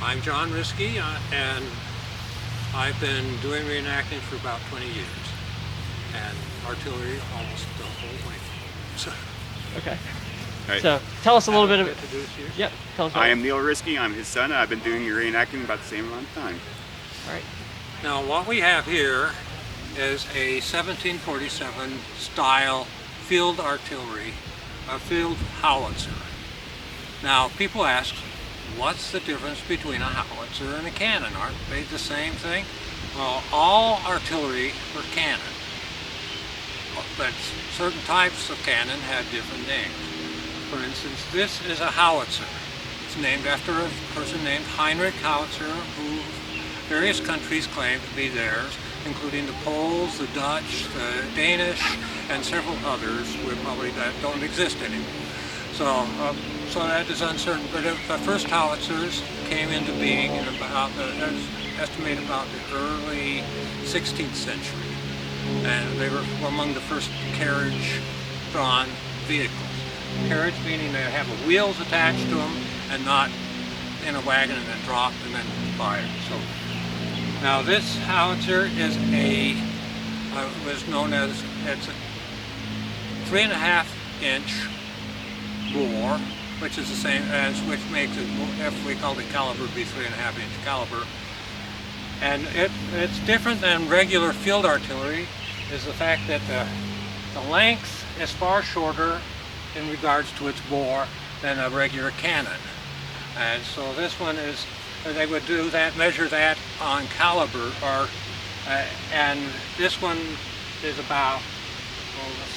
I'm John Riskey, and I've been doing reenacting for about 20 years, and artillery almost the whole way. So, Okay. Right. So tell us a little bit of. Introduce you. Yep. Tell us. I am Neil Riskey. I'm his son. I've been doing reenacting about the same amount of time. All right. Now, what we have here is a 1747 style field artillery, a field howitzer. Now, people ask, what's the difference between a howitzer and a cannon? Aren't they the same thing? Well, all artillery were cannon, but certain types of cannon had different names. For instance, this is a howitzer. It's named after a person named Heinrich Howitzer, who various countries claim to be theirs, including the Poles, the Dutch, the Danish, and several others that don't exist anymore. So that is uncertain. But the first howitzers came into being in about estimated about the early 16th century, and they were among the first carriage-drawn vehicles. Carriage meaning they have wheels attached to them and not in a wagon and then dropped and then fired. So now this howitzer is was known as, it's a 3.5-inch bore, which is the same as, which makes it, if we call the caliber, be 3.5-inch caliber. And it's different than regular field artillery is the fact that the length is far shorter in regards to its bore than a regular cannon. And so this one is, they would do that, measure that on caliber, and this one is about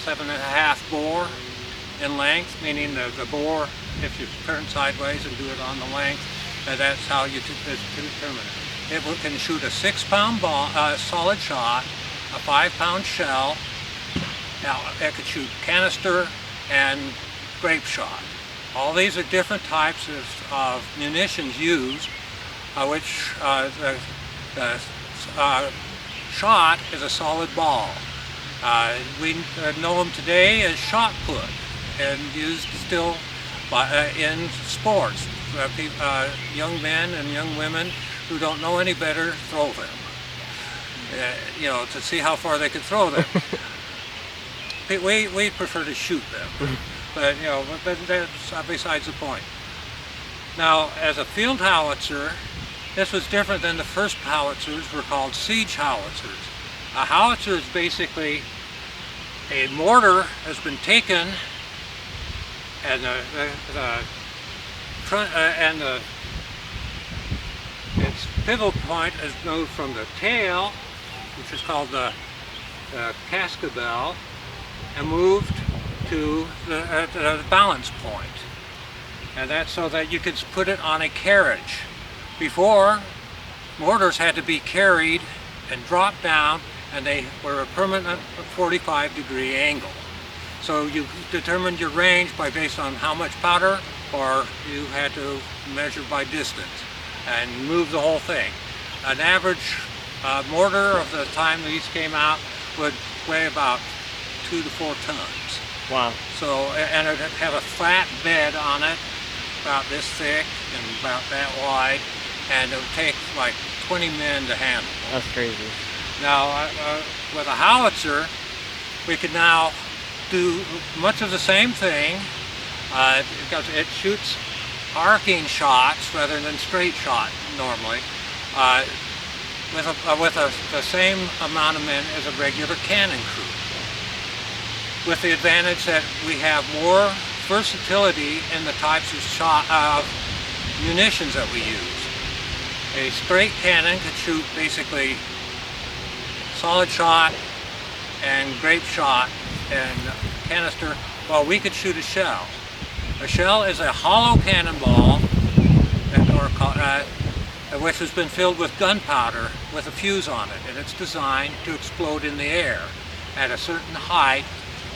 7.5 bore in length, meaning the bore, if you turn sideways and do it on the length, that's how you determine it. It can shoot a 6-pound ball, solid shot, a 5-pound shell. Now it could shoot canister and grape shot. All these are different types of munitions used, which the shot is a solid ball. We know them today as shot put and used still in sports. Young men and young women who don't know any better throw them, to see how far they can throw them. We prefer to shoot them, but that's besides the point. Now, as a field howitzer, this was different than the first howitzers were called siege howitzers. A howitzer is basically a mortar has been taken, and its pivot point is moved from the tail, which is called the cascabel, and moved to the balance point. And that's so that you could put it on a carriage. Before, mortars had to be carried and dropped down, and they were a permanent 45-degree angle. So you determined your range based on how much powder, or you had to measure by distance and move the whole thing. An average mortar of the time these came out would weigh about 2 to 4 tons. Wow. So, and it would have a flat bed on it, about this thick and about that wide, and it would take like 20 men to handle. That's crazy. Now, with a howitzer, we can now do much of the same thing, because it shoots arcing shots rather than straight shot normally, with the same amount of men as a regular cannon crew, with the advantage that we have more versatility in the types of munitions that we use. A straight cannon could shoot basically solid shot and grape shot and canister, while we could shoot a shell. A shell is a hollow cannonball which has been filled with gunpowder with a fuse on it, and it's designed to explode in the air at a certain height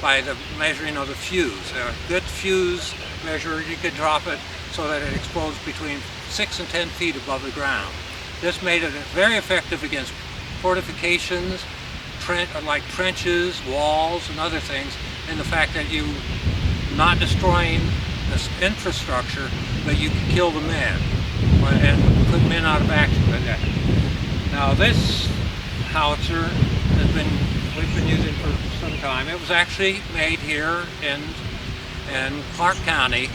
by the measuring of the fuse. A good fuse measure, you could drop it so that it explodes between 6 and 10 feet above the ground. This made it very effective against fortifications, like trenches, walls, and other things, in the fact that you not destroying this infrastructure, but you can kill the men. and put them in out of action. Now this howitzer we've been using for some time. It was actually made here in Clark County.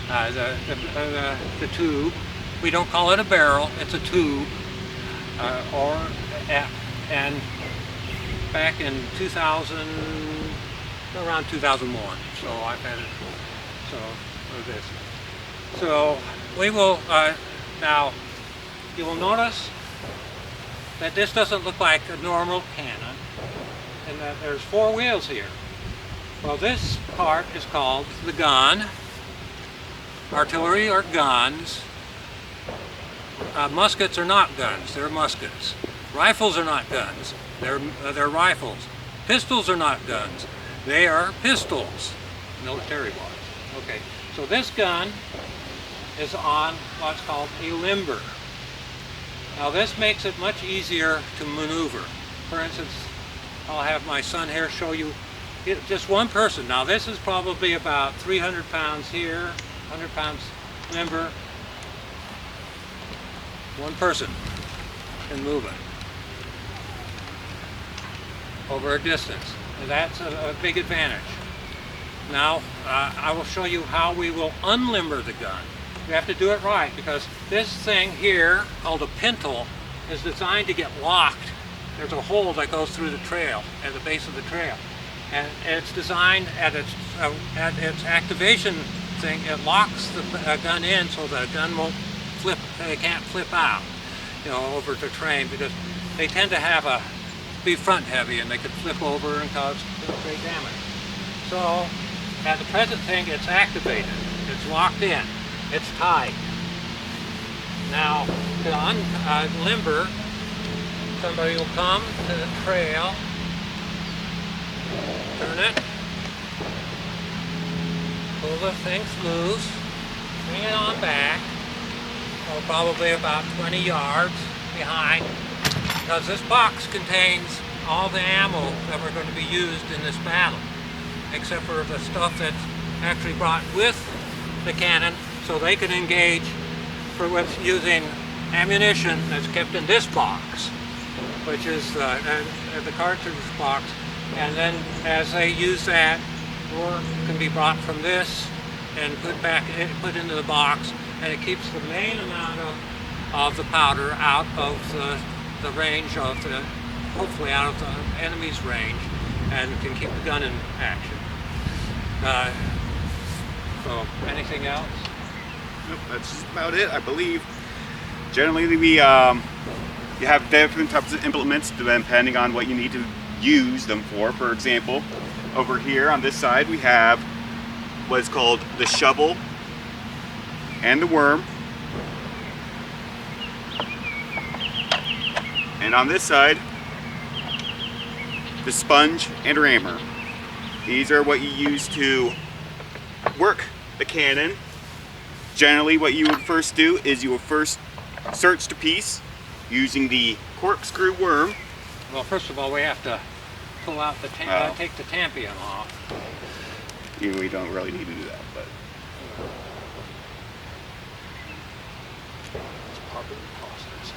The tube, we don't call it a barrel, it's a tube, and back in 2000, around 2001. So I've had it. So this. So we will now. You will notice that this doesn't look like a normal cannon, and that there's 4 wheels here. Well, this part is called the gun. Artillery are guns. Muskets are not guns, they're muskets. Rifles are not guns, they're rifles. Pistols are not guns, they are pistols, military-wise. Okay, so this gun is on what's called a limber. Now this makes it much easier to maneuver. For instance, I'll have my son here show you just one person. Now this is probably about 300 pounds here, 100 pounds limber. One person can move it over a distance. And that's a big advantage. Now I will show you how we will unlimber the gun. We have to do it right because this thing here called a pintle is designed to get locked. There's a hole that goes through the trail at the base of the trail, and it's designed at its activation thing. It locks the gun in so the gun won't flip. It can't flip out, you know, over the terrain because they tend to be front heavy and they could flip over and cause great damage. So at the present thing, it's activated. It's locked in. It's tight. Now to unlimber, somebody will come to the trail, turn it, pull the things loose, bring it on back, probably about 20 yards behind, because this box contains all the ammo that we're going to be used in this battle, except for the stuff that's actually brought with the cannon, so they can engage with using ammunition that's kept in this box, which is the cartridge box, and then as they use that, more can be brought from this and put into the box, and it keeps the main amount of the powder out of the range of hopefully out of the enemy's range, and can keep the gun in action. So anything else? Nope, that's just about it, I believe. Generally, you have different types of implements depending on what you need to use them for. For example, over here on this side, we have what's called the shovel and the worm. And on this side, the sponge and rammer. These are what you use to work the cannon. Generally, what you would first do is you will first search the piece using the corkscrew worm. Well, first of all, we have to pull out the take the tampion off. We don't really need to do that, but It's part of the process.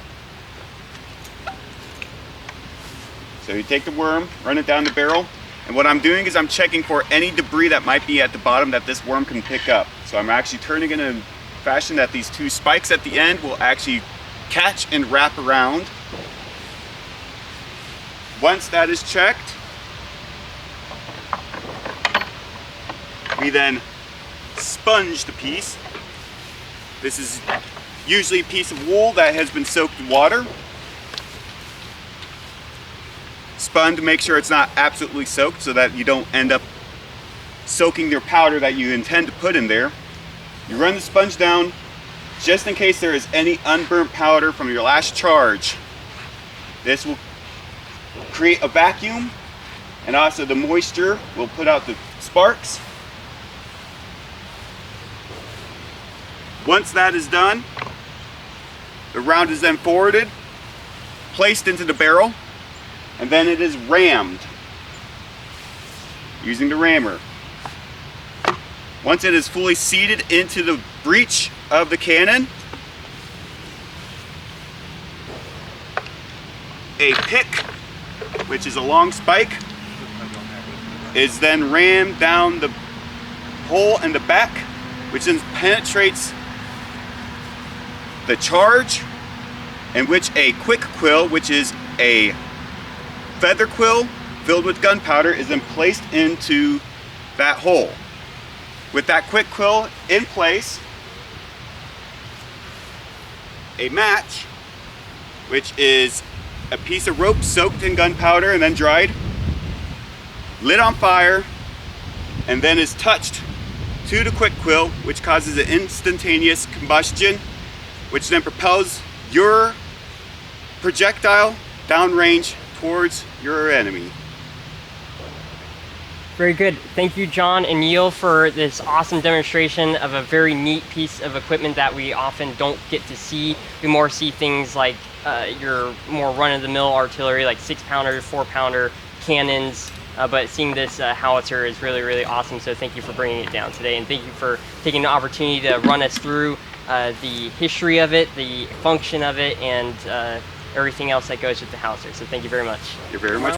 so you take the worm, run it down the barrel, and what I'm doing is I'm checking for any debris that might be at the bottom that this worm can pick up. So I'm actually turning it in a fashion that these 2 spikes at the end will actually catch and wrap around. Once that is checked, we then sponge the piece. This is usually a piece of wool that has been soaked in water. Spun to make sure it's not absolutely soaked so that you don't end up soaking your powder that you intend to put in there. You run the sponge down just in case there is any unburnt powder from your last charge. This will create a vacuum, and also the moisture will put out the sparks. Once that is done, the round is then forwarded, placed into the barrel, and then it is rammed using the rammer. Once it is fully seated into the breech of the cannon, a pick, which is a long spike, is then rammed down the hole in the back, which then penetrates the charge, in which a quick quill, which is a feather quill filled with gunpowder, is then placed into that hole. With that quick quill in place, a match, which is a piece of rope soaked in gunpowder and then dried, lit on fire, and then is touched to the quick quill, which causes an instantaneous combustion, which then propels your projectile downrange towards your enemy. Very good. Thank you, John and Neil, for this awesome demonstration of a very neat piece of equipment that we often don't get to see. We more see things like your more run-of-the-mill artillery, like 6-pounder, 4-pounder cannons. But seeing this howitzer is really, really awesome. So thank you for bringing it down today, and thank you for taking the opportunity to run us through the history of it, the function of it, and everything else that goes with the howitzer. So thank you very much. You're very much